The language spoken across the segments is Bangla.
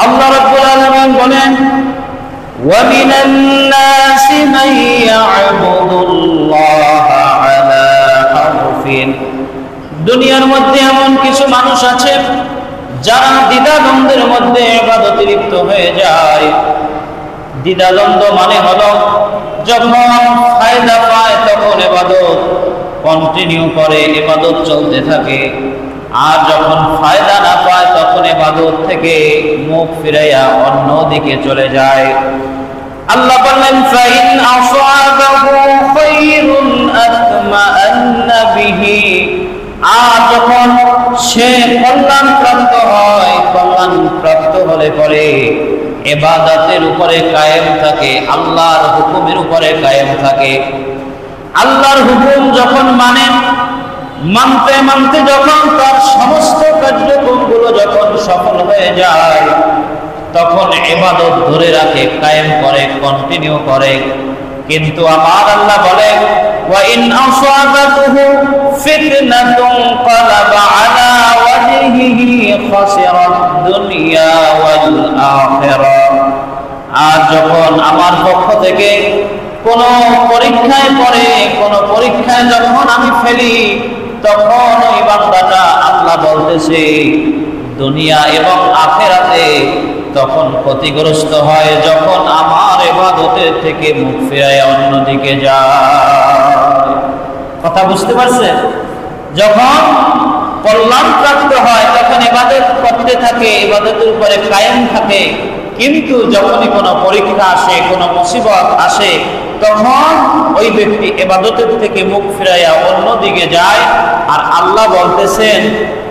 আল্লাহ রাব্বুল আলামিন বলেন, ওয়া মিনান নাসি মান ইয়া'বুদুল্লাহা আলা হারফিন। দুনিয়ার মধ্যে এমন কিছু মানুষ আছে যারা দ্বিধাদ্বন্দ্বের মধ্যে ইবাদতে লিপ্ত হয়ে যায়। দ্বিধাদ্বন্দ্ব মানে হলো যখন ফায়দা পায় তখন ইবাদত কন্টিনিউ করে, ইবাদত চলতে থাকে, আর যখন ফায়দা না পায় তখন ইবাদত থেকে মুখ ফিরাইয়া অন্য দিকে চলে যায়। আল্লাহ বললেন, ফাইন আসাবাহু খায়রুন আতমাআন্না বিহি। আর যখন সে কল্যাণ প্রাপ্ত হয়, কল্যাণ প্রাপ্ত হলে পরে ইবাদতের উপরে কায়েম থাকে, আল্লাহর হুকুমের উপরে কায়েম থাকে। আল্লাহর হুকুম যখন মানতে মানতে যখন তার সমস্ত কার্যক্রমগুলো যখন সফল হয়ে যায়, তখন ইবাদত ধরে রাখে, কায়েম করে, কন্টিনিউ করে। কিন্তু আমার আল্লাহ বলে, ওয়া ইন আসাবাতুহু ফিতনাতুন ক্বালাবা আলা ওয়াজহিহি খাসিরাদ দুনিয়া ওয়াল আখিরাহ। আর যখন আমার পক্ষ থেকে কোন পরীক্ষায় পড়ে, কোন পরীক্ষায় যখন আমি ফেলি, তখন ওই বান্দাটা আল্লাহ বলতেছে দুনিয়া এবং আখিরাতে তখন ক্ষতিগ্রস্ত হয়, যখন আমার ইবাদতের থেকে মুখ ফিরায় অন্যদিকে যায়। কথা বুঝতে পারছেন? যখন কল্যাণ প্রাপ্ত হয় তখন ইবাদত করতে থাকে, ইবাদতের উপরে কায়েম থাকে। কিন্তু যখনই কোনো পরীক্ষা আসে, কোনো মুসিবত আসে, তখন ওই ব্যক্তি ইবাদতের থেকে মুখ ফিরাইয়া অন্যদিকে যায়। আর আল্লাহ বলতেছেন,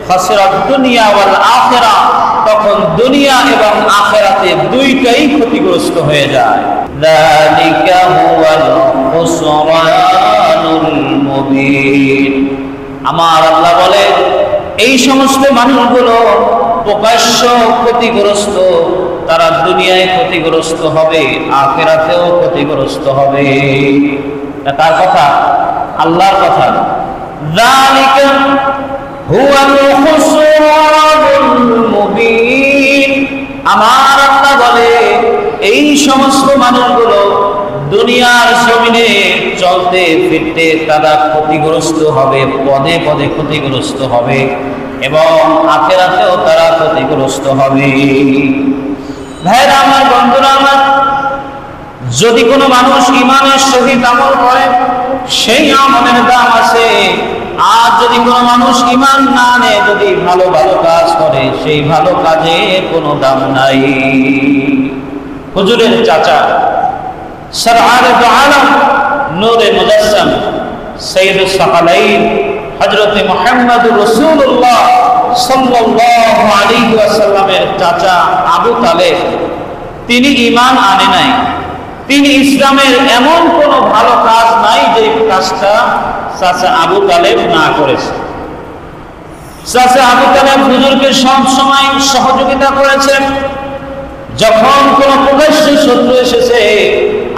খাসিরাত দুনিয়া ওয়াল আখিরাহ, তখন দুনিয়া এবং আখিরাতে দুইটাই ক্ষতিগ্রস্ত হয়ে যায়। যালিকা হুয়াল খুসরানুল মুবিন। আমার আল্লাহ বলে, এই সমস্ত মানুষগুলো প্রকাশ্য ক্ষতিগ্রস্ত, তারা দুনিয়ায় ক্ষতিগ্রস্ত হবে, আখিরাতেও ক্ষতিগ্রস্ত হবে। কার কথা? আল্লাহর কথা। যালিকা হুয়াল খুসরানুল মুবিন। আমার আল্লাহ বলে, এই সমস্ত মানুষগুলো দুনিয়ার জমিনে চলতে ফিরতে তারা ক্ষতিগ্রস্ত হবে, পদে পদে ক্ষতিগ্রস্ত হবে, এবং আখিরাতেও তারা ক্ষতিগ্রস্ত হবে। ভাইরা আমার, বন্ধুরা আমার, যদি কোনো মানুষ ঈমানের সহিত আমল করে, সেই আমলের দাম আছে। আর যদি কোনো মানুষ ঈমান না আনে, যদি ভালো ভালো কাজ করে, সেই ভালো কাজে কোনো দাম নাই। হুজুরের চাচা সরওয়ারে দু আলম নূরে মুজাসসাম সাইয়্যিদুস সাকালাইন হযরত মুহাম্মদুর রাসূলুল্লাহ সাল্লাল্লাহু আলাইহি ওয়াসাল্লামের চাচা আবু তালেব, তিনি ঈমান আনে নাই। তিনি ইসলামের এমন কোনো ভালো কাজ নাই যে কাজটা চাচা আবু তালেব না করেছে। চাচা আবু তালেব হুজুরকে সব সময় সহযোগিতা করেছেন। যখন কোনো প্রকাশ্য শত্রু এসেছে,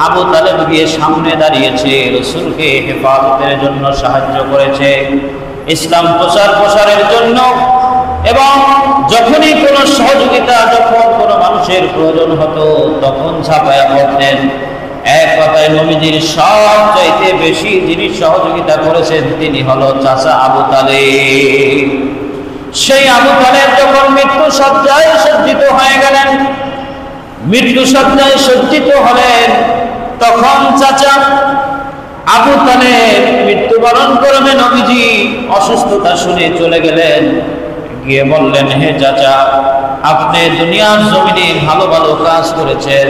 আবু তালেব গিয়ে সামনে দাঁড়িয়েছে, রাসূলকে হেফাজতের জন্য সাহায্য করেছে, ইসলাম প্রসারের জন্য। এবং যখনই কোনো সহযোগিতা, যখন কোনো মানুষের প্রয়োজন হতো, তখন ছাপায়া পড়তেন। এক কথায় নবীজির সবচাইতে বেশি যিনি সহযোগিতা করেছেন তিনি হলো চাচা আবু তালেব। সেই আবু তালেব যখন মৃত্যু শয্যায় সজ্জিত হয়ে গেলেন, মৃত্যু শয্যায় সজ্জিত হলেন, তখন চাচা আবু তালেব মৃত্যুবরণ করবে, নবীজি অসুস্থতা শুনে চলে গেলেন। গিয়ে বললেন, হে চাচা, আপনি দুনিয়ার জমিনে ভালো ভালো কাজ করেছেন,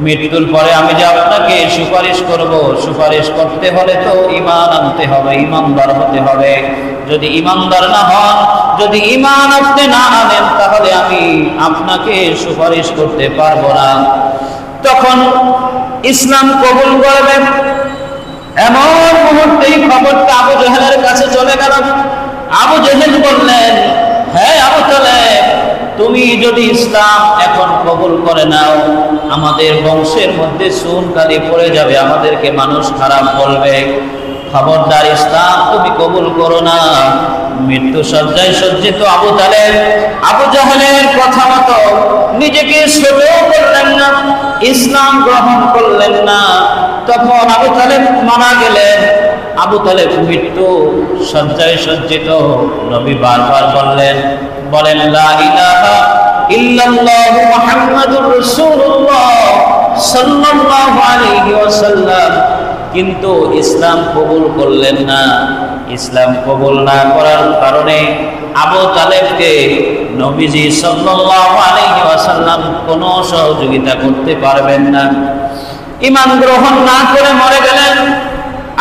মৃত্যুর পরে আমি যে আপনাকে সুপারিশ করব, সুপারিশ করতে হলে তো ঈমান আনতে হবে, ঈমানদার হতে হবে। যদি ঈমানদার না হন, যদি ঈমান আপনি না আনেন, তাহলে আমি আপনাকে সুপারিশ করতে পারবো না। তখন ইসলাম কবুল করবেন এমন মুহূর্তেই খবরটা আবু জেহেলের কাছে চলে গেল। আবু জেহেল বললেন, হ্যাঁ আবু তালেব, তুমি যদি ইসলাম এখন কবুল করে নাও, আমাদের বংশের মধ্যে সুনকালি পড়ে যাবে, আমাদেরকে মানুষ খারাপ বলবে। খবরদার ইসলাম তুমি কবুল করো না। মৃত্যু সজ্জায় সজ্জিত আবু তালেব আবু জাহেলের কথা মতো নিজেকে ছোট করলেন না, ইসলাম গ্রহণ করলেন না। তখন আবু তালেব মারা গেলেন। আবু তালেব মৃত্যু সজ্জায় সজ্জিত। নবী বারবার বলেন লা ইলাহা ইল্লাল্লাহু মুহাম্মাদুর রাসূলুল্লাহ সাল্লাল্লাহু আলাইহি ওয়াসাল্লাম, কিন্তু ইসলাম কবুল করলেন না। ইসলাম কবুল না করার কারণে আবু তালেবকে নবীজি সাল্লাল্লাহু আলাইহি ওয়াসাল্লাম কোনো সহযোগিতা করতে পারবেন না। ঈমান গ্রহণ না করে মরে গেলেন।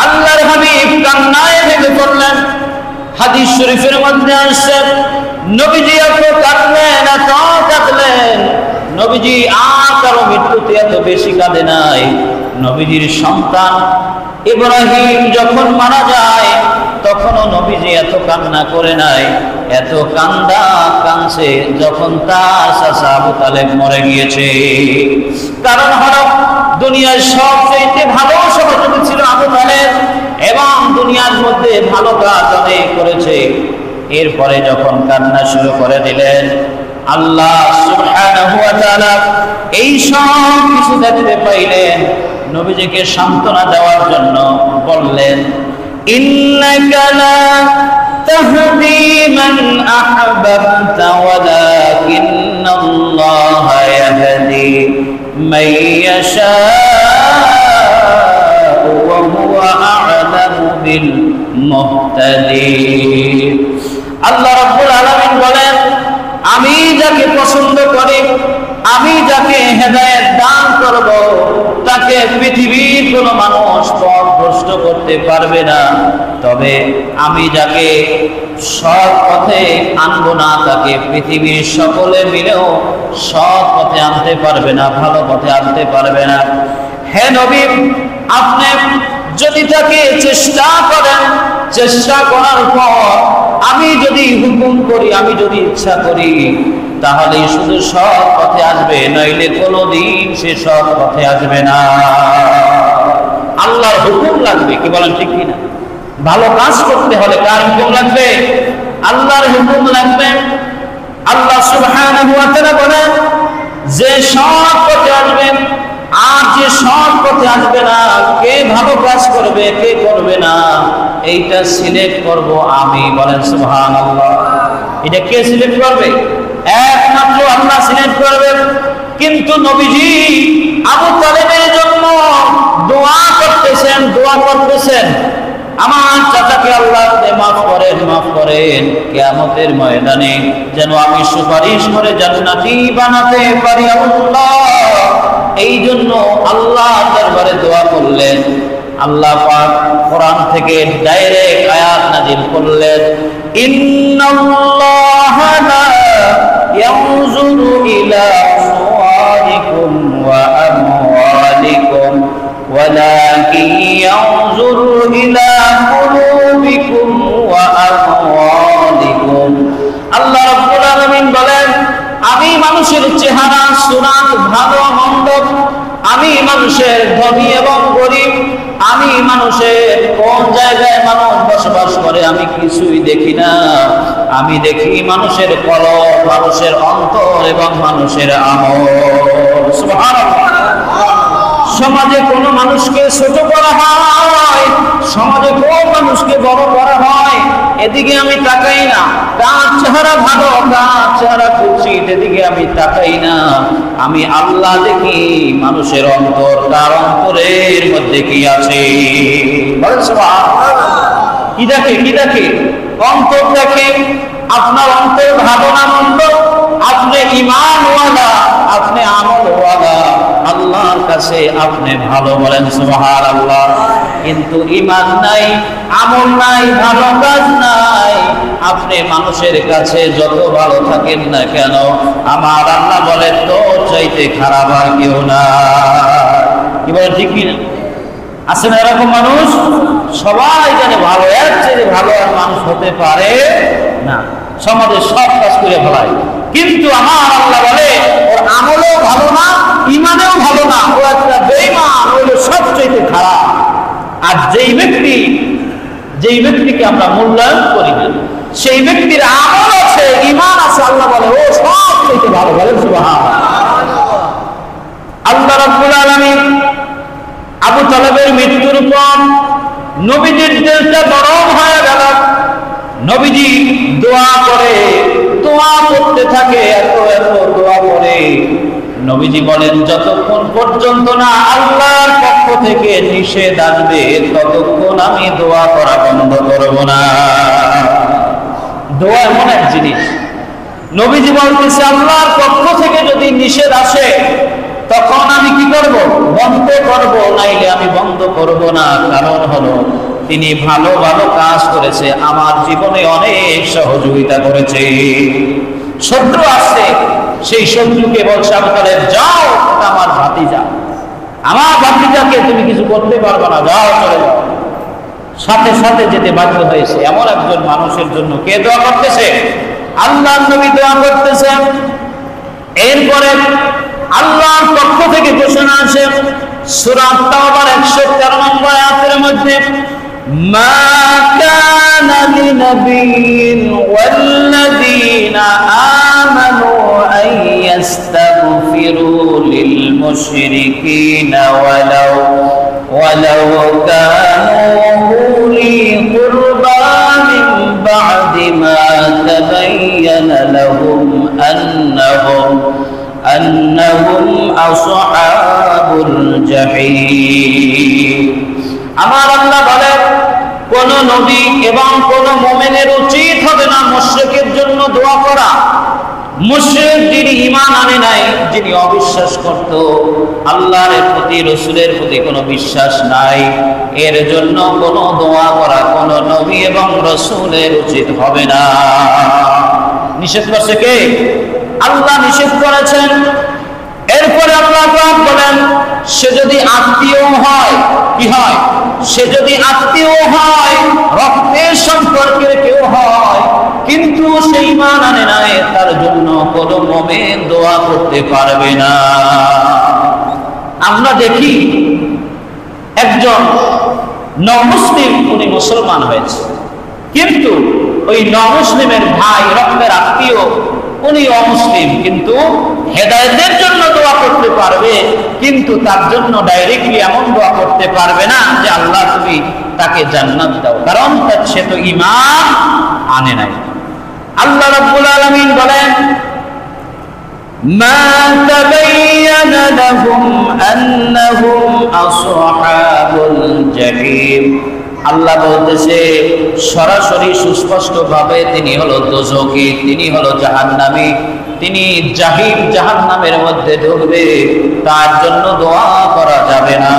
আল্লাহর হাবিব কান্নায় ভেঙে পড়লেন। হাদিস শরীফের মধ্যে আসছে নবীজি এত কাঁদলেন, এত কাঁদলেন। নবীজি আর কারো মৃত্যুতে এত বেশি কাঁদে নাই। নবীজির সন্তান ইব্রাহিম যখন মারা যায় তখনও নবীজি এত কান্না করে নাই, এত কাঁদছে যখন তার চাচা আবু তালেব মরে গিয়েছে। কারণ হলো দুনিয়ার সবচেয়ে ভালো সহযোগী ছিল আবু তালেব এবং দুনিয়ার মধ্যে ভালো কাজ অনেক করেছে। এরপরে যখন কান্না শুরু করে দিলেন, আল্লাহ সুবহানাহু ওয়া তাআলা এই সব কিছু দেখতে পাইলেন। নবীজিকে সান্ত্বনা দেওয়ার জন্য বললেন, ইন্নাকা লা তাহদি মান আহবাবতা ওয়ালাকিন্নাল্লাহা ইয়াহদি মান ইয়াশাউ ওয়া হুয়া আ'লামু বিল মুহতাদিন। আল্লাহ রাব্বুল আলামিন বলেন, আমি যাকে পছন্দ করি, আমি যাকে হেদায়েত দান করব, তাকে পৃথিবীর কোনো মানুষ পথভ্রষ্ট করতে পারবে না। তবে আমি যাকে সৎ পথে আনবো না, তাকে পৃথিবীর সকলে মিলেও সৎ পথে আনতে পারবে না, ভালো পথে আনতে পারবে না। হে নবী, আপনি যদি তাকে চেষ্টা করেন, চেষ্টা করার পর আমি যদি হুকুম করি, আমি যদি ইচ্ছা করি, তাহলে শুধু সৎ পথে আসবে, নইলে কোনোদিন সে সৎ পথে আসবে না। আল্লাহর হুকুম লাগবে, কি বলেন ঠিক কিনা? ভালো কাজ করতে হলে কার হুকুম লাগবে? আল্লাহর হুকুম লাগবে। আল্লাহ সুবহানাহু ওয়া তাআলা বলেন যে সৎ পথে আসবে আর যে সৎ পথে আসবে না, কে ভালো কাজ করবে কে করবে না, এইটা সিলেক্ট করব আমি। বলেন সুবহানাল্লাহ। এটা কে সিলেক্ট করবে? একমাত্র আল্লাহ সিলেক্ট করবে। কিন্তু নবীজি আবু তালেবের জন্য দোয়া করতেছেন, আমার চাচাকে আল্লাহ মাফ করেন, কিয়ামতের ময়দানে যেন আমি সুপারিশ করে জান্নাতি বানাতে পারি আল্লাহ। এই জন্য আল্লাহ দরবারে দোয়া করলেন। আল্লাহ পাক কোরআন থেকে ডাইরেক্ট আয়াত নাযিল করলেন, ইন্নাল্লাহা লা ইয়ানজুরু ইলা সুওয়ারিকুম ওয়া আমওয়ালিকুম ওয়ালাকিন ইয়ানজুরু ইলা কুলুবিকুম ওয়া আমওয়ালিকুম। আল্লাহ রাব্বুল আলামিন বলেন, আমি মানুষের চেহারা সুরাত ভালো মন্দ, আমি মানুষের ধনী এবং গরিব, আমি মানুষের কোন জায়গায় মানুষ বসবাস করে আমি কিছুই দেখি না। আমি দেখি মানুষের কলব, মানুষের অন্তর এবং মানুষের আমল। সুবহানাল্লাহ। সমাজে কোন মানুষকে ছোট করা হয়, সমাজে কোন মানুষকে বড় করা হয়, এদিকে আমি তাকাই না। কার চেহারা ভালো, কার চেহারা কুৎসিত, এদিকে আমি তাকাই না। আমি আল্লাহ দেখি মানুষের অন্তর, তার অন্তরের মধ্যে কি আছে। কি দেখে? অন্তর দেখে। আপনার অন্তর ভালো না মন্দ, আপনি ঈমানওয়ালা, আপনি আমলওয়ালা, আল্লাহর কাছে আপনি ভালো। বলেন সুবহানাল্লাহ। কিন্তু ঈমান নাই, আমল নাই, ভালো কাজ নাই, আপনি মানুষের কাছে যত ভালো থাকেন না কেন, আমার আল্লাহ বলে তো চাইতে খারাপ আর কেউ না। কি বলে ঠিক কিনা? আছে না এরকম মানুষ? সবাই জানে ভালো, এর চেয়ে ভালো আর মানুষ হতে পারে না। সমাজে সব কাজ করে ফেলায়, কিন্তু আমার আল্লাহ বলে ওর আমলও ভালো না, ঈমানেও ভালো না, ও একটা বেঈমান, হলো সবচেয়ে খারাপ। আর যেই ব্যক্তি আমরা মূল্যায়ন করি না। সেই ব্যক্তির আমল আছে, ঈমান আছে, আল্লাহ বলে ও সব থেকে ভালো। বলেন সুবহানাল্লাহ। আল্লাহ রাব্বুল আলামিন আবু তালেবের মৃত্যুর পর নবীজির দিলটা নরম হয়ে গেল। নবীজি দোয়া করে, দোয়া করতে থাকে, এত এত দোয়া করে। নবীজি বলেন যতক্ষণ পর্যন্ত না আল্লাহর পক্ষ থেকে নিষেধ আসবে ততক্ষণ আমি দোয়া করা বন্ধ করব না। দোয়া এমন এক জিনিস, নবীজি বলতেছে আল্লাহর পক্ষ থেকে যদি নিষেধ আসে তখন আমি কি করব? বন্ধ করব, নাইলে আমি বন্ধ করব না। কারণ হলো তিনি ভালো ভালো কাজ করেছে, আমার জীবনে অনেক সহযোগিতা করেছে। শত্রু আসছে, সেই শত্রুকে বলছে আবু তালেব যাও, আমার ভাতিজা, আমার ভাতিজাকে তুমি কিছু করতে পারবে না, যাও চলে যাও। সাথে সাথে যেতে বাধ্য হয়েছে। এমন একজন মানুষের জন্য কে দোয়া করতেছে? আল্লাহর নবী দোয়া করতেছেন। এরপরে আল্লাহর পক্ষ থেকে ঘোষণা আসে সূরা তাওবার 113 নম্বর আয়াতের মধ্যে, মা কানা লিনাবিয়্যিন ওয়াল্লাযীনা আমানু আন ইস্তাগফিরু লিল মুশরিকিনা ওয়ালাউ কানু উলি কুরবা মিন বা'দি মা তাবায়্যানা লাহুম أنهم أصحاب الجحيم। আমার আল্লাহ বলেন কোন নবী এবং কোন মুমিনের উচিত হবে না মুশরিকের জন্য দোয়া করা। মুশরিক যিনি ঈমান আনে নাই, যিনি অবিশ্বাস করত, আল্লাহর প্রতি রাসূলের প্রতি কোনো বিশ্বাস নাই, এর জন্য কোনো দোয়া করা কোন নবী এবং রাসূলের উচিত হবে না। নিষেধ করছে কে? আল্লাহ নিষেধ করেছেন। এরপরে আল্লাহ বলেন সে যদি আত্মীয় হয়, কি হয়? সে যদি আত্মীয় হয়, রক্তের সম্পর্কের কেউ হয়, কিন্তু সে ঈমান আনে নাই, তার জন্য কোনো মুমিন দোয়া করতে পারবে না। আমরা দেখি একজন নমুসলিম, উনি মুসলমান হয়েছে, কিন্তু ওই নমুসলিমের ভাই, রক্তের আত্মীয়, উনি অমুসলিম, কিন্তু হেদায়েতের জন্য দোয়া করতে পারবে, কিন্তু তার জন্য ডাইরেক্টলি এমন দোয়া করতে পারবে না যে আল্লাহ তুমি তাকে জান্নাত দাও, কারণ সে তো ঈমান আনে নাই। আল্লাহ রাব্বুল আলামিন বলেন মা তাবায়্যানা লাহুম আন্নাহুম আসহাবুল জাহিম। আল্লাহ বলতেছে সরাসরি সুস্পষ্ট ভাবে তিনি হলো দোজখী, তিনি হলো জাহান্নামী, তিনি জাহিম, জাহান্নামের মধ্যে ঢুকবে, তার জন্য দোয়া করা যাবে না।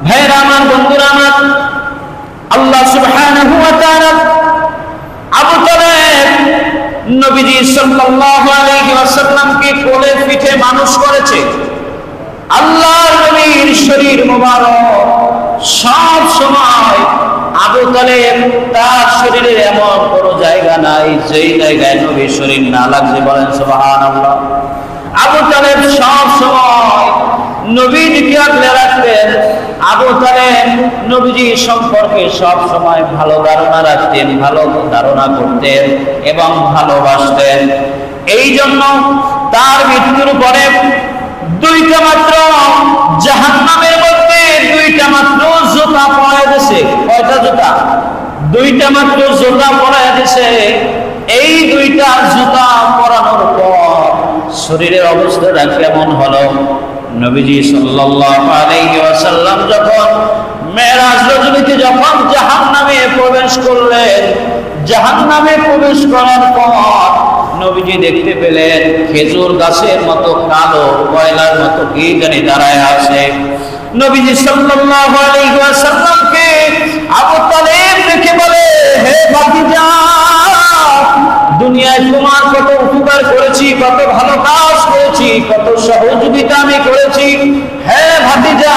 ভাইরা আমার, বন্ধুরা আমার, আল্লাহ সুবহানাহু ওয়া তাআলা আবু তালেব নবীজি সাল্লাল্লাহু আলাইহি ওয়াসাল্লামকে কোলে পিঠে মানুষ করেছে। আল্লাহর নবীর শরীর মোবারক সব সময় আবু তালেব, তার শরীরে এমন কোনো জায়গা নাই যেই জায়গায় নবীর শরীর না লাগছে। বলেন সুবহানাল্লাহ। আবু তালেব সব সময় নবীজিকে আগলে রাখতেন। আবু তালেব নবীজি সম্পর্কে সব সময় ভালো ধারণা রাখতেন, ভালো ধারণা করতেন এবং ভালোবাসতেন। এই জন্য তার মৃত্যুর পরে দুইটা মাত্র জাহান্নামের মধ্যে দুইটা মাত্র জুতা পরায় দিয়েছে। কয়টা জুতা? দুইটা মাত্র জুতা পরায় দিয়েছে। এই দুইটা জুতা পরানোর পর শরীরের অবস্থাটা কেমন হলো? নবীজি সাল্লাল্লাহু আলাইহি ওয়াসাল্লাম যখন মেরাজ রজনীতে যখন জাহান্নামে প্রবেশ করলেন, জাহান্নামে প্রবেশ করার পর নবীজি দেখতে পেলেন খেজুর গাছের মতো কালো কয়লার মতো কি জানি দাঁড়ায় আছে। নবীজি সাল্লাল্লাহু আলাইহি ওয়াসাল্লামকে আবু তালেব দেখে বলে, হে ভাতিজা, দুনিয়ায় তোমার কত উপকার করেছি, কত ভালো কাজ করেছি, কত সহযোগিতা আমি করেছি। হে ভাতিজা,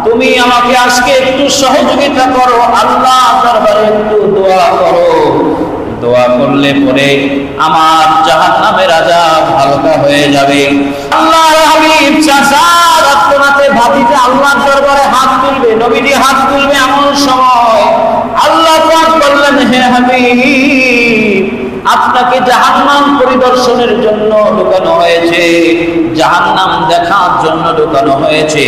তুমি আমাকে আজকে একটু সহযোগিতা করো, আল্লাহ দরবারে একটু দোয়া করো। দোয়া করলে পরে আমার জাহান্নামের আযাব হালকা হয়ে যাবে। আল্লাহর হাবিব চাচার আত্মনাতে ভাতিজা আল্লাহর দরবারে হাত তুলবে, নবীজি হাত তুলবে, এমন সময় আপনাকে জাহান্নাম পরিদর্শনের জন্য ঢুকানো হয়েছে, জাহান্নাম দেখার জন্য ঢুকানো হয়েছে।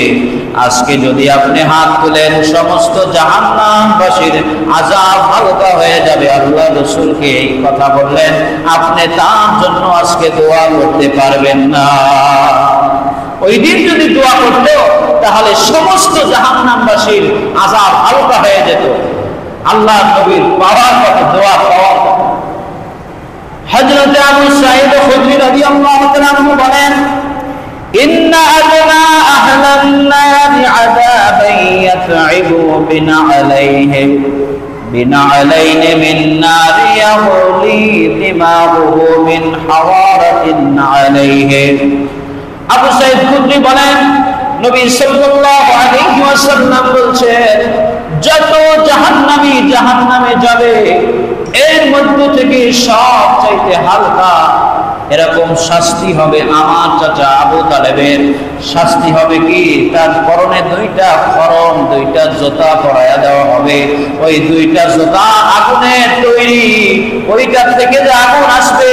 আজকে যদি আপনি হাত তুলেন, সমস্ত জাহান্নামবাসীর আযাব হালকা হয়ে যাবে। আল্লাহ রাসূলকে এই কথা বললেন, আপনি তার জন্য আজকে দোয়া করতে পারবেন না। ওই দিন যদি দোয়া করতো তাহলে সমস্ত জাহান্নামবাসীর আযাব হালকা হয়ে যেত। আল্লাহ নবীর পাওয়ার কথা, দোয়া পাওয়ার কথা। হযরত আবু সাঈদ খুদরি রাদিয়াল্লাহু তাআলা আনহু বলেন, ইন্না আদনা আহলান নারি আযাবান ইয়াতঈবু বিনালাইহিম بنعلين من نار يغلي دماغه من حرارة عليه। আবু সাঈদ খুদরি বলেন, নবী সাল্লাল্লাহু আলাইহি ওয়াসাল্লাম বলছেন, যত জাহান্নামী জাহান্নামে যাবে এর মধ্য থেকে সবচাইতে হালকা এরকম শাস্তি হবে আমার চাচা আবু তালেবের। শাস্তি হবে কি, তার পরনে দুইটা খরম, দুইটা জুতা পরায়া দেওয়া হবে। ওই দুইটা জুতা আগুনের তৈরি, ওইটার থেকে যে আগুন আসবে,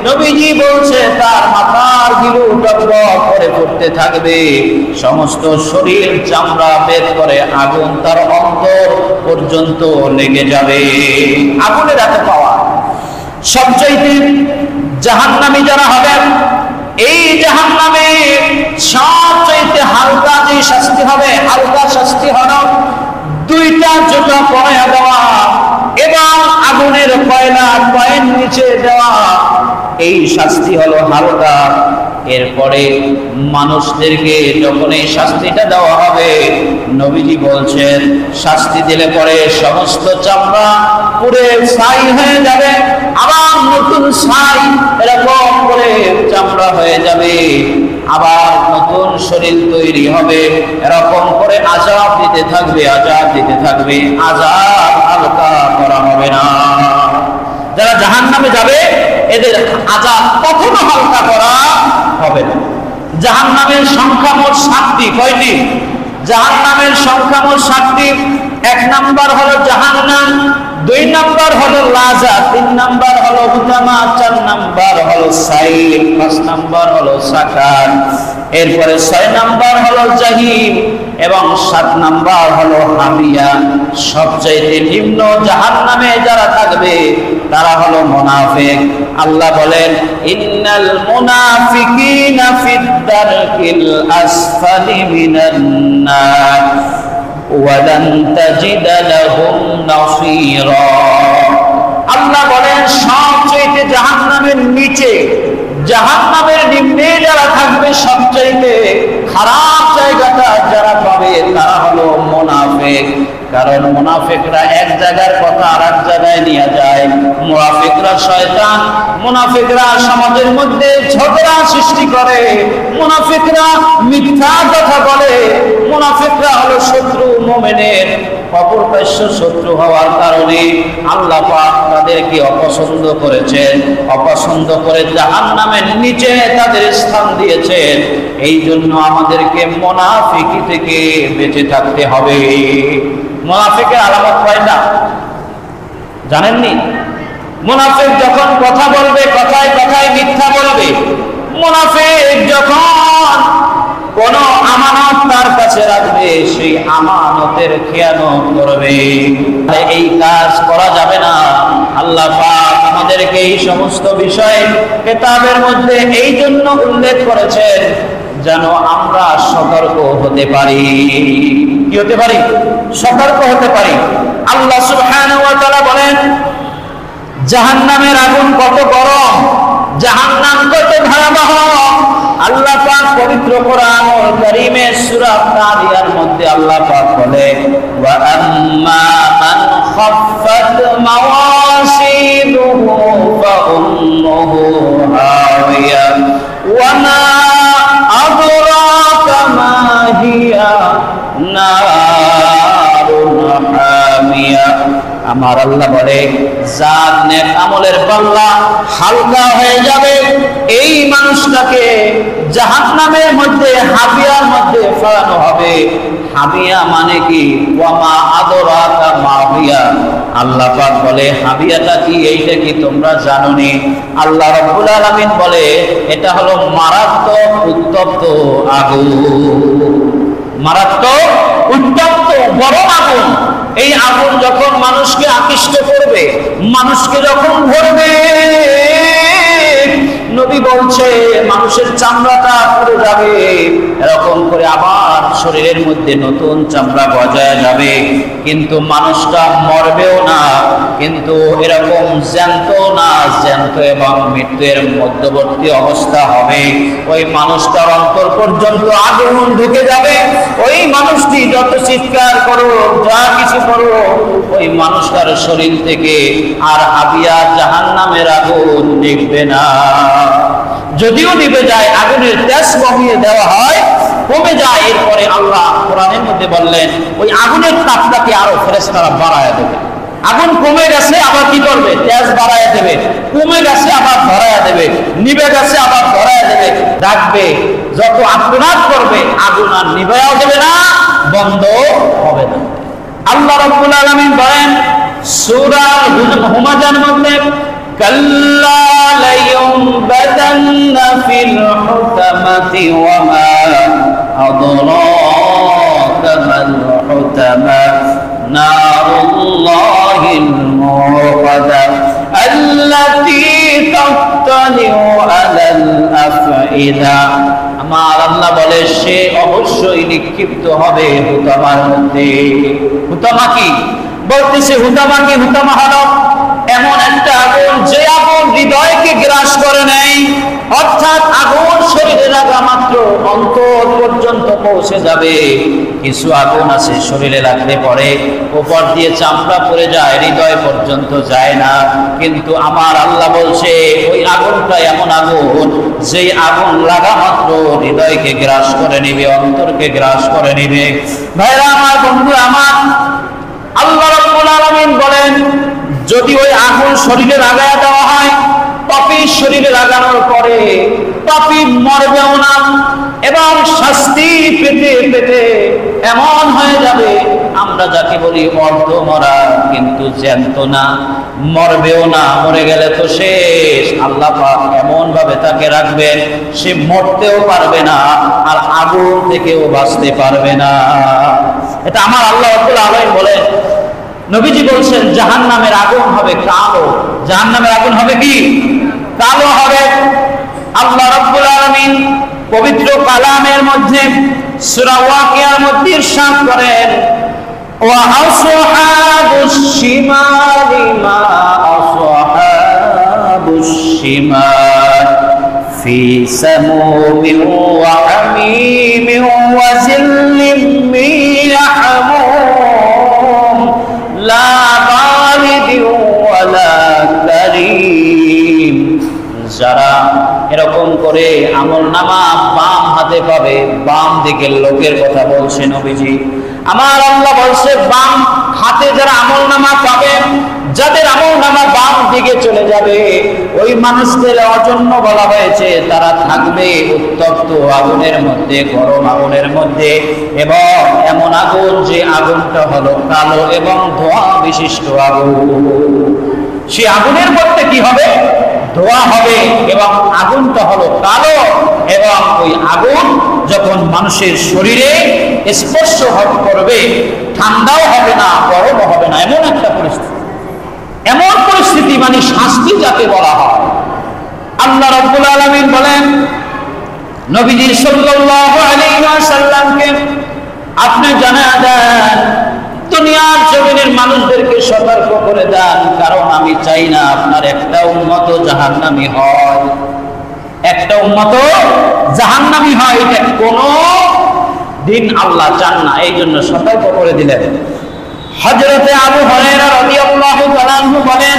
নবীজি বলছে তার মাথার গিলু টকবক করে পড়তে থাকবে। সমস্ত শরীর চামড়া বের করে আগুন তার অন্তর পর্যন্ত লেগে যাবে। আগুনের হাতে পাওয়া। সবচাইতে জাহান্নামী যারা হবেন, এই জাহান্নামে সবচাইতে হালকা যে শাস্তি হবে, হালকা শাস্তি হলো দুইটা জুতা পরায়া দেওয়া এবং আগুনের কয়লা পায়ের নিচে দেওয়া। এই শাস্তি হলো হালকা। এরপরে মানুষদেরকে যখন এই শাস্তিটা দেওয়া হবে, নবীজি বলছেন শাস্তি দিলে পরে সমস্ত চামড়া পুড়ে ছাই হয়ে যাবে, আবার নতুন ছাই এরকম করে চামড়া হয়ে যাবে, আবার নতুন শরীর তৈরি হবে। এরকম করে আযাব দিতে থাকবে, আযাব দিতে থাকবে, আযাব হালকা করা হবে না। যারা জাহান্নামে যাবে এদের আযাব কখনো হালকা করা হবে না। জাহান্নামের সংখ্যা মোট 7টি। কয়টি? জাহান্নামের সংখ্যা মোট 7টি। 1 নাম্বার হলো জাহান্নাম, 2 নাম্বার হলো লাযা, 3 নাম্বার হলো হুতামা, 4 নাম্বার হলো সাইর, 5 নাম্বার হলো সাকার, এরপরে 6 নাম্বার হলো জাহিম এবং 7 নাম্বার হলো হামিয়া। সবচেয়ে নিম্ন জাহান্নামে যারা থাকবে তারা হলো মুনাফিক। আল্লাহ বলেন, ইন্নাল মুনাফিকিনা ফিদ দারকিল আসফালি মিনান নার ওয়ালান তাজিদা লাহুম নাসীরা। আল্লাহ বলেন সবচেয়ে জাহান্নামের নিচে, জাহান্নামের নিম্নে যারা থাকবে সবচেয়ে খারাপ জায়গাটা যারা পাবে তারা হলো মুনাফিক। কারণ মুনাফিকরা এক জায়গার কথা আরেক জায়গায় নিয়ে যায়। মুনাফিকরা শয়তান, মুনাফিকরা সমাজের মধ্যে ঝগড়া সৃষ্টি করে, মুনাফিকরা মিথ্যা কথা বলে, মুনাফিকরা হলো শত্রু মুমিনের। অপরপাশ্য শত্রু হওয়ার কারণে আল্লাহ পাক তাদেরকে অপছন্দ করেছেন, অপছন্দ করে জাহান্নামের নিচে তাদের স্থান দিয়েছেন। এই জন্য আমাদেরকে মুনাফিকি থেকে বেঁচে থাকতে হবে। মুনাফিকের আলামত কয়টা জানেননি? মুনাফিক যখন কথা বলবে, কথায় কথায় মিথ্যা বলবে। মুনাফিক যখন কোন আমানত তার কাছে রাখবে, সেই আমানতের খেয়ানত করবে। এই কাজ করা যাবে না। আল্লাহ পাক আমাদেরকে এই সমস্ত বিষয়ে কিতাবের মধ্যে এই জন্য উল্লেখ করেছেন যেন আমরা সতর্ক হতে পারি। কি হতে পারি? সতর্ক হতে পারি। আল্লাহ সুবহানাহু ওয়া তাআলা বলেন, জাহান্নামের আগুন কত গরম, জাহান্নাম কত ভয়াবহ। আল্লাহ পাক পবিত্র কোরআনুল কারীমে সূরা তারিয়ার মধ্যে আল্লাহ পাক বলে, ওয়া আম্মা মান খাফফাত মাওয়াসিনুহু ফা উম্মুহু হাওিয়া ওয়া মা আদরাকা মা হিয়া নারুন হামিয়া। আমার আল্লাহ বলে যার নেক আমলের পাল্লা হালকা হয়ে যাবে এই মানুষটাকে জাহান্নামের মধ্যে হাবিয়ার মধ্যে ফেলানো হবে। হাবিয়া মানে কি? ওয়ামা আদরাকা মা হিয়া। আল্লাহ পাক বলে হাবিয়াটা কি, এইটা কি তোমরা জানোনি? আল্লাহ রাব্বুল আলামিন বলে এটা হলো মারাত্মক উত্তপ্ত আগুন, মারাত্মক উত্তপ্ত গরম আগুন। এই আগুন যখন মানুষকে আকৃষ্ট করবে, মানুষকে যখন ধরবে, নবী বলছে মানুষের চামড়াটা পুড়ে যাবে, এরকম করে আবার শরীরের মধ্যে নতুন চামড়া গজায় যাবে, কিন্তু মানুষটা মরবেও না, কিন্তু এরকম জ্যান্ত না, জ্যান্ত এবং মৃত্যুর মধ্যবর্তী অবস্থা হবে। ওই মানুষটার অন্তর পর্যন্ত আগুন ঢুকে যাবে। ওই মানুষটি যত চিৎকার করো, যা কিছু করো, ওই মানুষটার শরীর থেকে আর হাবিয়া জাহান্নামের আগুন নিভবে না। যদিও নিভে যায়, আগুনের তেজ কমিয়ে দেওয়া হয়, কমে যায়। এরপরে আল্লাহ কোরআনের মধ্যে বললেন ওই আগুনের তাপটাকে আরো ফেরেশতারা বাড়ায় দেবে। আগুন কমে গেছে আবার কি করবে? তেজ বাড়ায় দেবে। কমে গেছে আবার ধরায় দেবে, নিভে গেছে আবার ধরায় দেবে, রাখবে। যত আত্মনাদ করবে আগুন আর নিভায়াও দেবে না, বন্ধ হবে না। আল্লাহ রাব্বুল আলামিন বলেন সূরা হুমাযার মধ্যে কাল্লা লায়ুনবাযান্না ফিল হুতামাতি ওয়া মা আদরাকা মাল হুতামা নারুল্লাহিল মুকাদ্দা আল্লাতী তাত্তালিউ আলাল আফইদা। আমার আল্লাহ বলে সে অবশ্যই নিক্ষিপ্ত হবে হুতামার মধ্যে। হুতামা কি বলতেছে? হুতামা কি? হুতামা হলো এমন একটা আগুন যে আগুন হৃদয়কে গ্রাস করে নেয়, অর্থাৎ আগুন শরীরে লাগা মাত্র অন্তর পর্যন্ত পৌঁছে যাবে। কিছু আগুন আছে শরীরে লাগলে পরে উপর দিয়ে চামড়া পড়ে যায়, হৃদয় পর্যন্ত যায় না। কিন্তু আমার আল্লাহ বলছে ওই আগুনটা এমন আগুন যে আগুন লাগা মাত্র হৃদয়কে গ্রাস করে নিবে, অন্তরকে গ্রাস করে নিবে। ভাইরা আমার, বন্ধু আমার, আল্লাহ রাব্বুল আলামিন বলেন যদি ওই আগুন শরীরে লাগায়া দেওয়া হয়, পাপীর শরীরে লাগানোর পরে পাপী মরবেও না এবং শাস্তি পেতে পেতে এমন হয়ে যাবে, আমরা যাকে বলি অর্ধ মরা, কিন্তু জ্যান্ত না, মরবেও না, মরে গেলে তো শেষ। আল্লাহ পাক এমন ভাবে তাকে রাখবেন সে মরতেও পারবে না আর আগুন থেকেও বাঁচতে পারবে না। এটা আমার আল্লাহ রাব্বুল আলামিন বলেন। নবীজি বলছেন জাহান্নামের আগুন হবে কালো। জাহান্নামের আগুন হবে কি? কালো হবে। আল্লাহ রাব্বুল আলামিন পবিত্র কালামের মধ্যে সূরা ওয়াকিয়ার মধ্যে ইরশাদ করেন ওয়া আসহাবুশ শিমালি মা আসহাবুশ শিমাল ফি সামুমিন ওয়া হামীমিন ওয়া জিল্লিম মিন ইয়াহমুম লা বারিদিন ওয়ালা কারীম। যারা এরকম করে আমলনামা বাম হাতে পাবে, বাম দিকের লোকের কথা বলছে নবীজি। আমার আল্লাহ বলছে বাম হাতে যারা আমলনামা পাবে, যাদের আমলনামা বাম দিকে চলে যাবে, ওই মানুষদের জন্য বলা হয়েছে তারা থাকবে উত্তপ্ত আগুনের মধ্যে, গরম আগুনের মধ্যে, এবং এমন আগুন যে আগুনটা হলো কালো এবং ধোঁয়া বিশিষ্ট আগুন। সেই আগুনের মধ্যে কি হবে? ধোঁয়া হবে এবং আগুনটা হলো কালো। এবং ওই আগুন যখন মানুষের শরীরে স্পর্শ করবে, ঠান্ডাও হবে না, গরমও হবে না, এমন একটা পরিস্থিতি। এমন পরিস্থিতি মানে শাস্তি যাকে বলা হয়। আল্লাহ রাব্বুল আলামিন বলেন নবীজি সাল্লাল্লাহু আলাইহি ওয়াসাল্লামকে আপনি জানায়া দেন, দুনিয়ার জমিনের মানুষদেরকে সতর্ক করে দেন, কারণ আমি চাই না আপনার একটা উম্মত জাহান্নামী হয়, একটা উম্মত জাহান্নামী হয়, এটা কোনো দিন আল্লাহ চান না। এই জন্য সতর্ক করে দিলেন। হযরতে আবু হুরায়রা রাদিয়াল্লাহু তাআলা আনহু বলেন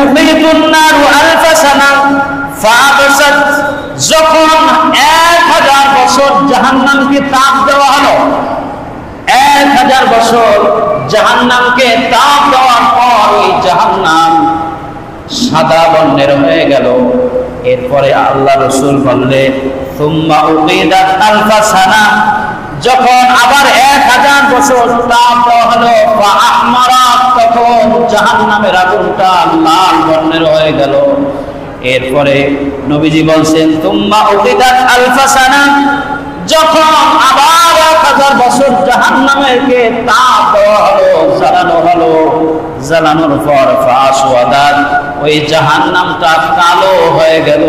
উমিতুন নারু আলফা সানা ফাআবাসাত, যখন 1000 বছর জাহান্নামকে তাপ দেওয়া হলো, 1000 বছর জাহান্নামকে তাপ দেওয়ার পর ওই জাহান্নাম সাদা বর্ণের হয়ে গেল। এরপরে আল্লাহ রাসূল বললেন সুম্মা উকিদাত আলফা সানা, যখন আবার 1000 বছর তাপ দেওয়া হলো ফাআহমারাত, তখন জাহান্নামের আগুনটা লাল বর্ণের হয়ে গেল। এরপরে নবীজি বলছেন সুম্মা উকিদাত আলফা সানা, যখন আবার 1000 বছর জাহান্নামকে তাপ দেওয়া হলো, জ্বালানো হলো, জ্বালানোর পর ফাসওয়াদাত, ওই জাহান্নামটা কালো হয়ে গেল,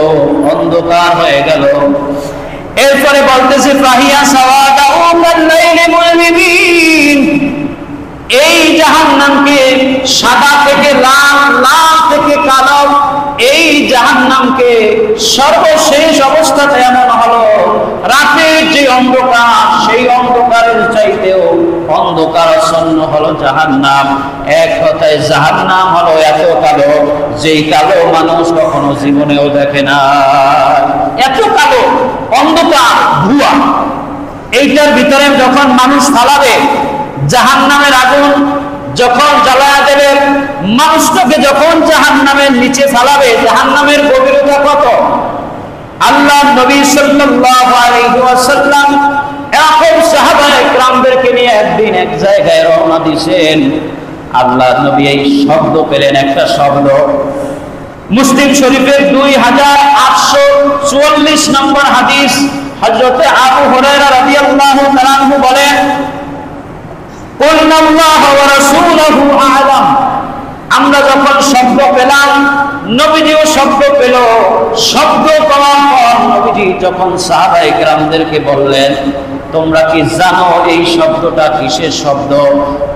অন্ধকার হয়ে গেল। এরপরে বলতেছে ফাহিয়া সাওয়াদাউ কাল্লাইলি মুজরিমিন, এই জাহান্নামকে সাদা থেকে লাল, লাল থেকে কালো, এই জাহান্নামকে সর্বশেষ অবস্থাতে এমন হলো রাতের যে অন্ধকার, সেই অন্ধকারের চাইতেও অন্ধকারাচ্ছন্ন হলো জাহান্নাম। এক কথায় জাহান্নাম হলো এত কালো, যেই কালো মানুষ কখনো জীবনেও দেখে না। এত কালো অন্ধকার ধোঁয়া, এইটার ভিতরে যখন মানুষ ফালাবে, জাহান্নামের আগুন যখন জ্বালায়া দেবে, মানুষটাকে যখন জাহান্নামের নিচে ফালাবে, জাহান্নামের গভীরতা কত? আল্লাহ নবী সাল্লাল্লাহু আলাইহি ওয়াসাল্লাম এখন সাহাবায়ে কেরামদেরকে নিয়ে একদিন এক জায়গায় রওনা দিয়েছেন। আল্লাহ নবী এই শব্দ পেলেন, একটা শব্দ, মুসলিম শরীফের 2844 নম্বর হাদিস, হযরতে আবু হুরায়রা রাদিয়াল্লাহু তাআলা আনহু বলেন কুল্লাল্লাহু ওয়া রাসূলুহু আ'লাম, আমরা যখন শব্দ পেলাম, নবীজিও শব্দ পেল। শব্দ পাওয়ার পর নবীজি যখন সাহাবায়ে কেরামদেরকে বললেন তোমরা কি জানো এই শব্দটা কিসের শব্দ?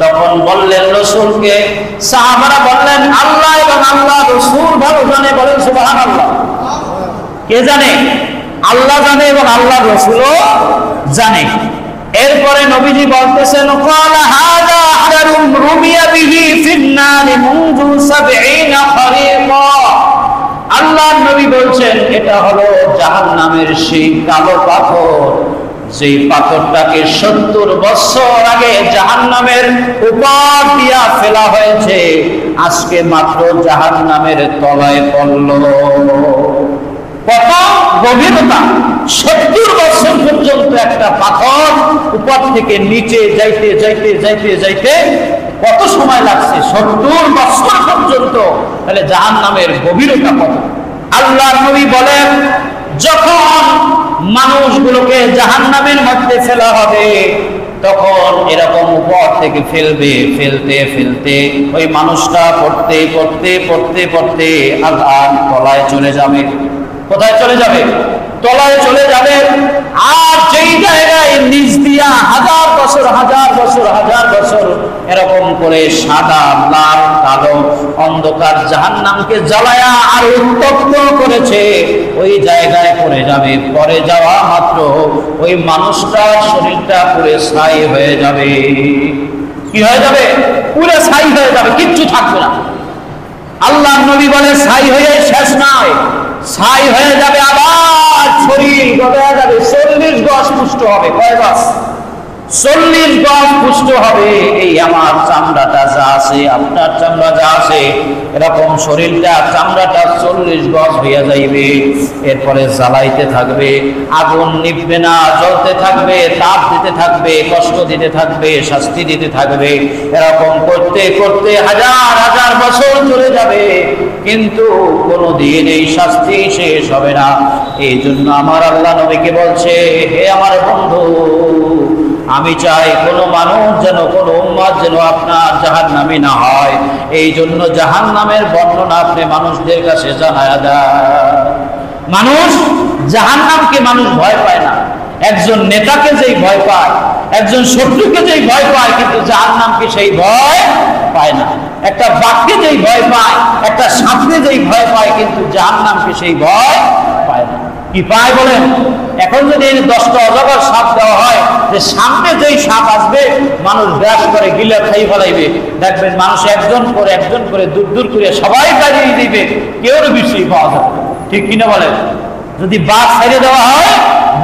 তখন বললেন রাসূলকে। সাহাবারা বললেন আল্লাহ এবং আল্লাহ রাসূল ভালো জানে, বলেন সুবহানাল্লাহ। কে জানে? আল্লাহ জানে এবং আল্লাহ রাসূলও জানে। এরপরে নবীজি বলতেছেন ক্বালা হাযা হাজারুম রুমিয়া বিহি ফিন-নারি মুনযু 70 খরিকা, আল্লাহর নবী বলছেন এটা হলো জাহান্নামের সেই কালো পাথর, যেই পাথরটাকে 70 বছর আগে জাহান্নামের উপর দিয়া ফেলা হয়েছে, আজকে মাত্র জাহান্নামের তলায় পড়ল। কত গভীরতা! 70 বছর পর্যন্ত একটা পাথর উপর থেকে নিচে যাইতে যাইতে যাইতে যাইতে কত সময় লাগছে? 70 বছর পর্যন্ত। তাহলে জাহান্নামের গভীরতা কত! আল্লাহর নবী বলেন যখন মানুষগুলোকে জাহান্নামের মধ্যে ফেলা হবে, তখন এরকম উপর থেকে ফেলবে, ফেলতে ফেলতে ওই মানুষটা পড়তে পড়তে পড়তে পড়তে আল্লাহর তলায় চলে যাবে। কোথায় চলে যাবে? তলায় চলে যাবে। আর যেই জায়গায় নিচ দিয়া হাজার বছর হাজার বছর হাজার বছর এরকম করে সাদা লাল কালো অন্ধকার জাহান্নামকে জ্বালায়া আর উত্তপ্ত করেছে, ওই জায়গায় পড়ে যাবে। পরে যাওয়া মাত্র ওই মানুষটার শরীরটা পুরো ছাই হয়ে যাবে। কি হয়ে যাবে? পুরো ছাই হয়ে যাবে, কিচ্ছু থাকবে না। আল্লাহর নবী বলে ছাই হয়ে শেষ নয়, ছাই হয়ে যাবে, আবার শরীর গড়ে যাবে, 40 গজ পুষ্ট হবে। কয় গজ? 40 গজ পুষ্ট হবে। এই আমার চামড়াটা যা আছে, আপনার চামড়া যা আছে, এরকম শরীরটা চামড়াটা 40 গজ হইয়া যাইবে। এরপরে জ্বালাইতে থাকবে, আগুন নিভবে না, জ্বলতে থাকবে, তাপ দিতে থাকবে, কষ্ট দিতে থাকবে, শাস্তি দিতে থাকবে। এরকম করতে করতে হাজার হাজার বছর চলে যাবে, কিন্তু কোনোদিন এই শাস্তি শেষ হবে না। এই জন্য আমার আল্লাহ নবীকে বলছে, হে আমার বন্ধু, আমি চাই কোনো মানুষ যেন, কোনো উম্মত যেন আপনার জাহান্নামী না হয়। এই জন্য জাহান্নামের বর্ণনা আপনি মানুষদের কাছে জানায়া দেন। মানুষ জাহান্নামকে মানুষ ভয় পায় না। একজন নেতাকে যেই ভয় পায়, একজন শত্রুকে যেই ভয় পায়, কিন্তু জাহান্নামকে সেই ভয় পায় না। একটা বাঘকে যেই ভয় পায়, একটা সাপকে যেই ভয় পায়, কিন্তু জাহান্নামকে সেই ভয় পায় না। কি পায় বলেন? এখন যদি 10টা অজগর সাপ দেওয়া হয়, যে সামনে যেই সাপ আসবে মানুষ ব্যাস করে গিলে খাই ফেলাইবে, দেখবেন মানুষ একজন করে দূর দূর করে সবাই কাজিয়ে দিবে, কেউ বেশি পাওয়া যাবে। ঠিক কিনা বলেন? যদি বাঘ ছেড়ে দেওয়া হয়,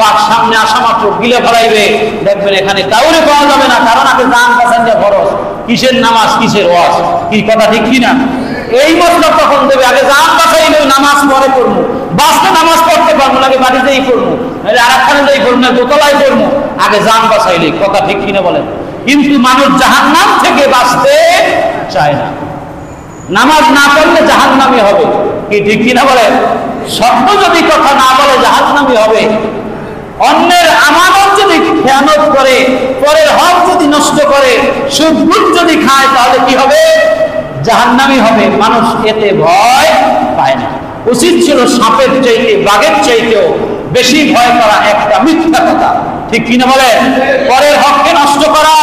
বাঘ সামনে আসা মাত্র গিলে ফেলাইবে, দেখবেন এখানে কাউরে পাওয়া যাবে না, কারণ আগে জান বাঁচান যে খরচ, কিসের নামাজ কিসের ওয়াজ, কি কথা ঠিক কিনা? এই মতলব তখন দেবে, আগে জান বাঁচাইলে নামাজ পরে পড়বো, বাঁচতে নামাজ পড়তে পারবো না, আগে বাড়িতেই পড়বো, নাহলে আর একখানেই পড়বো না, দোতলায় পড়বো, আগে জান বাঁচাইলে, কথা ঠিক কিনা বলেন? কিন্তু মানুষ জাহান্নাম থেকে বাঁচতে চায় না, নামাজ না পড়লে জাহান্নামী হবে, কি ঠিক কিনা বলেন? সত্য যদি কথা না বলে জাহান্নামী হবে। অন্যের আমানত যদি খেয়ানত করে, পরের হক যদি নষ্ট করে, সুদ ঘুষ যদি খায়, তাহলে কি হবে? জাহান্নামী হবে। মানুষ এতে ভয় পায় না। উচিত ছিল সাপের চাইতে বাঘের চাইতেও বেশি ভয় করা একটা মিথ্যা কথা, ঠিক কিনা বলেন? পরের হককে নষ্ট করা,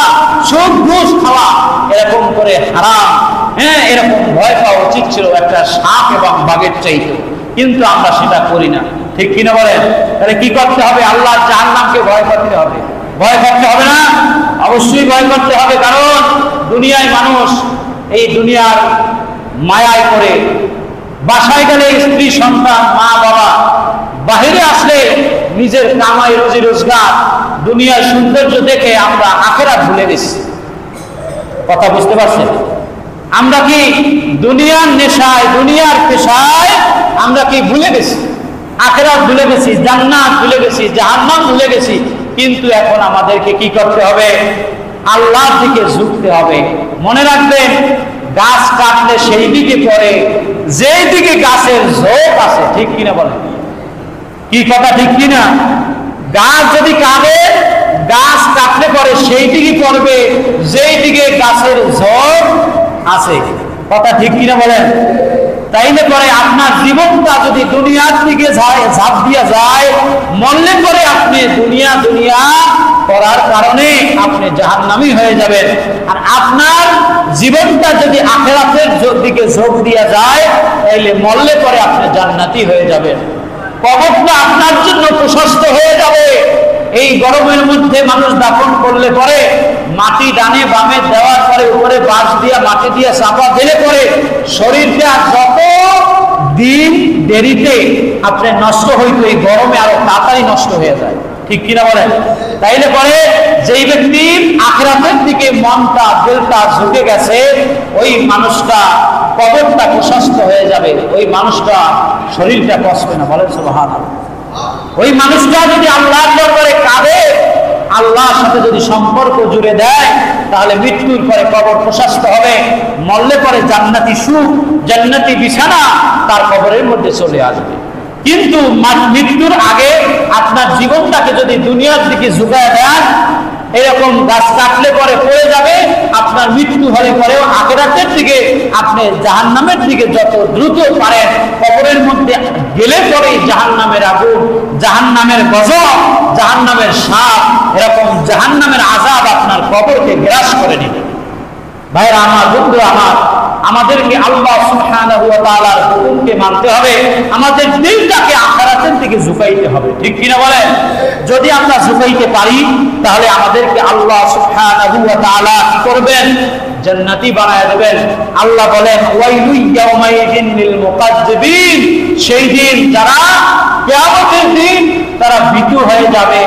সুদ ঘুষ খাওয়া, এরকম করে হারাম, হ্যাঁ, এরকম ভয় পাওয়া উচিত ছিল একটা সাপ এবং বাঘের চাইতে, কিন্তু আমরা সেটা করি না, ঠিক কিনা বলেন? তাহলে কি করতে হবে? আল্লাহর জাহান্নামকে ভয় করতে হবে। ভয় করতে হবে না? অবশ্যই ভয় করতে হবে, কারণ দুনিয়ায় মানুষ এই দুনিয়ার মায়ায় করে, বাসায় গেলে স্ত্রী সন্তান মা বাবা, বাহিরে আসলে নিজের কামাই রুজি রোজগার, দুনিয়ার সৌন্দর্য দেখে আমরা আখিরাত ভুলে গেছি। কথা বুঝতে পারছেন? আমরা কি দুনিয়ার নেশায়, দুনিয়ার পেশায় আমরা কি ভুলে গেছি? আখিরাত ভুলে গেছি, জান্নাত ভুলে গেছি, জাহান্নাম ভুলে গেছি। কিন্তু এখন আমাদেরকে কি করতে হবে? আল্লাহর দিকে ঝুঁকতে হবে। মনে রাখবেন, গাছ কাটলে সেই দিকে পড়ে যেই দিকে গাছের ঝোঁক আছে, ঠিক কিনা বলেন? কি কথা ঠিক কিনা? গাছ যদি কাটে, গাছ কাটলে পরে সেই দিকে পড়বে যেই দিকে গাছের ঝোঁক আছে, কথা ঠিক কিনা বলেন? তাইলে পরে আপনার জীবনটা যদি দুনিয়ার দিকে ঝাঁপ দিয়া যায়, মরলে পরে আপনি দুনিয়া দুনিয়া করার কারণে আপনি জাহান্নামী হয়ে যাবেন। আর আপনার জীবনটা যদি আখিরাতের দিকে ঝোঁক দিয়া যায়, তাইলে মরলে পরে আপনি জান্নাতি হয়ে যাবেন। কবরটা আপনার জন্য প্রশস্ত হয়ে যাবে। এই গরমের মধ্যে মানুষ দাফন করলে পরে মাটি ডানে বামে দেওয়ার পরে উপরে বাঁশ দিয়া মাটি দিয়ে চাপা দিলে পরে শরীরটা যত দিন দেরিতে আপনি নষ্ট হইতো, এই গরমে আরো তাড়াতাড়ি নষ্ট হয়ে যায়, ঠিক কিনা বলেন? তাইলে পরে যেই ব্যক্তির আখিরাতের দিকে মনটা দিলটা ঝুঁকে গেছে, ওই মানুষটা কবরটা প্রশস্ত হয়ে যাবে, ওই মানুষটা শরীরটা কষ্ট না, বলেন সুবহানাল্লাহ। ওই মানুষটা যদি আল্লাহর দরবারে কাঁদে, আল্লাহর সাথে যদি সম্পর্ক জুড়ে দেয়, তাহলে মৃত্যুর পরে কবর প্রশস্ত হবে, মরলে পরে জান্নাতি সুখ, জান্নাতি বিছানা তার কবরের মধ্যে চলে আসবে। কিন্তু মৃত্যুর আগে আপনার জীবনটাকে যদি দুনিয়ার দিকে ঝুঁকায় দেন, এরকম গাছ কাটলে পরে পড়ে যাবে, আপনার মৃত্যু হলে পরেও আখিরাতের দিকে আপনি জাহান্নামের দিকে যত দ্রুত পারেন, কবরের মধ্যে গেলে পরে জাহান্নামের আগুন, জাহান্নামের গজব, জাহান্নামের সাপ, এরকম জাহান্নামের আযাব আপনার কবরকে গ্রাস করে নেবে। ভাইরা আমার, বন্ধু আমার, আমাদেরকে আল্লাহ সুবহানাহু ওয়া তাআলার হুকুমকে মানতে হবে, আমাদের দিলটাকে আখিরাতের দিকে ঝুঁকাইতে হবে, ঠিক কিনা বলেন? যদি আমরা ঝুঁকাইতে পারি, তাহলে আমাদেরকে আল্লাহ সুবহানাহু ওয়া তাআলা কি করবেন? জান্নাতি বানায় দেবেন। আল্লাহ বলেন, ওয়াইলু ইয়াউমাইযিন লিল মুকাজ্জিবিন, সেই দিন যারা, কিয়ামতের দিন তারা ভীতু হয়ে যাবে,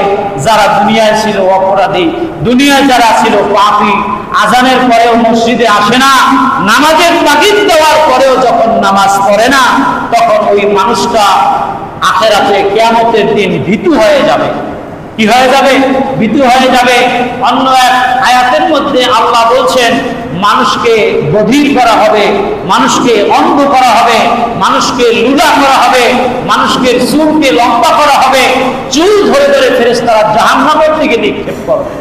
যারা দুনিয়ায় ছিল অপরাধী, দুনিয়ায় যারা ছিল পাপী, আজানের পরেও মসজিদে আসে না, নামাজের তাগিদ দেওয়ার পরেও যখন নামাজ পড়ে না, তখন ওই মানুষটা আখিরাতে কিয়ামতের দিন ভীতু হয়ে যাবে। কি হয়ে যাবে? ভীতু হয়ে যাবে। অন্য এক আয়াতের মধ্যে আল্লাহ বলছেন, মানুষকে বধির করা হবে, মানুষকে অন্ধ করা হবে, মানুষকে লুলা করা হবে, মানুষকে চুলকে লম্বা করা হবে, চুল ধরে ধরে ফেরেশতারা জাহান্নামের দিকে নিক্ষেপ করবে।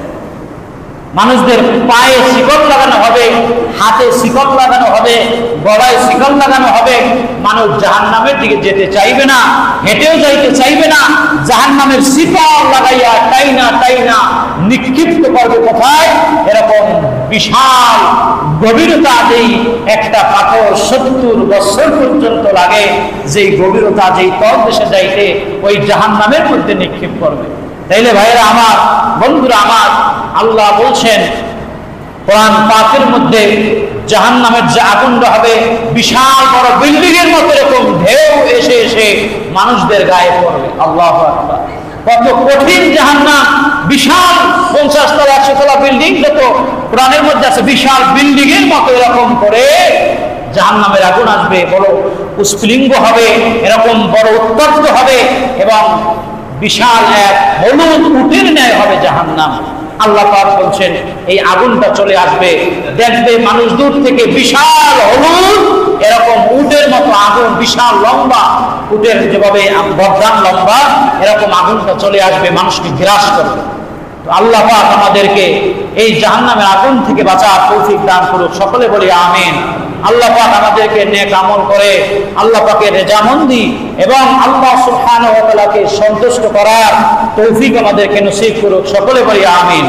মানুষদের পায়ে শিকল লাগানো হবে, হাতে শিকল লাগানো হবে, গলায় শিকল লাগানো হবে। মানুষ জাহান্নামের দিকে যেতে চাইবে না, হেঁটেও যাইতে চাইবে না। জাহান্নামের শিকল লাগাইয়া টাইনা টাইনা নিক্ষিপ্ত করবে কোথায়? এরকম বিশাল গভীরতা, যেই একটা পাথর 70 বছর পর্যন্ত লাগে, যেই গভীরতা, যেই তল দেশে যাইতে, ওই জাহান্নামের মধ্যে নিক্ষেপ করবে। তাইলে ভাইরা আমার, বন্ধুরা আমার, আল্লাহ বলছেন কোরআন পাকের মধ্যে, জাহান্নামের যে আগুনটা হবে বিশাল বড় বিল্ডিং এর মতো, এরকম ঢেউ এসে এসে মানুষদের গায়ে পড়বে। আল্লাহু আকবার। কত কঠিন জাহান্নাম, বিশাল 50 তলা 100 তলা বিল্ডিং যত কোরআনের মধ্যে আছে, বিশাল বিল্ডিং এর মতো এরকম করে জাহান্নামের আগুন আসবে, বড় উৎস্ফুলিঙ্গ হবে, এরকম বড় উত্তপ্ত হবে এবং বিশাল এক হলুদ উটের ন্যায় হবে জাহান্নাম। আল্লাহ পাক বলছেন এই আগুনটা চলে আসবে, দেখবে মানুষ দূর থেকে বিশাল হলুদ এরকম উটের মতো আগুন, বিশাল লম্বা উটের যেভাবে বর্ধান লম্বা, এরকম আগুনটা চলে আসবে, মানুষকে গ্রাস করবে। তো আল্লাহ পাক আমাদেরকে এই জাহান্নামের আগুন থেকে বাঁচার তৌফিক দান করুক, সকলে বলি আমিন। আল্লাহ পাক আমাদেরকে নেক আমল করে আল্লাহ পাকের রেজামন্দি এবং আল্লাহ সুবহানাহু ওয়া তাআলাকে সন্তুষ্ট করার তৌফিক আমাদেরকে নসিব করুক, সকলে বলি আমিন।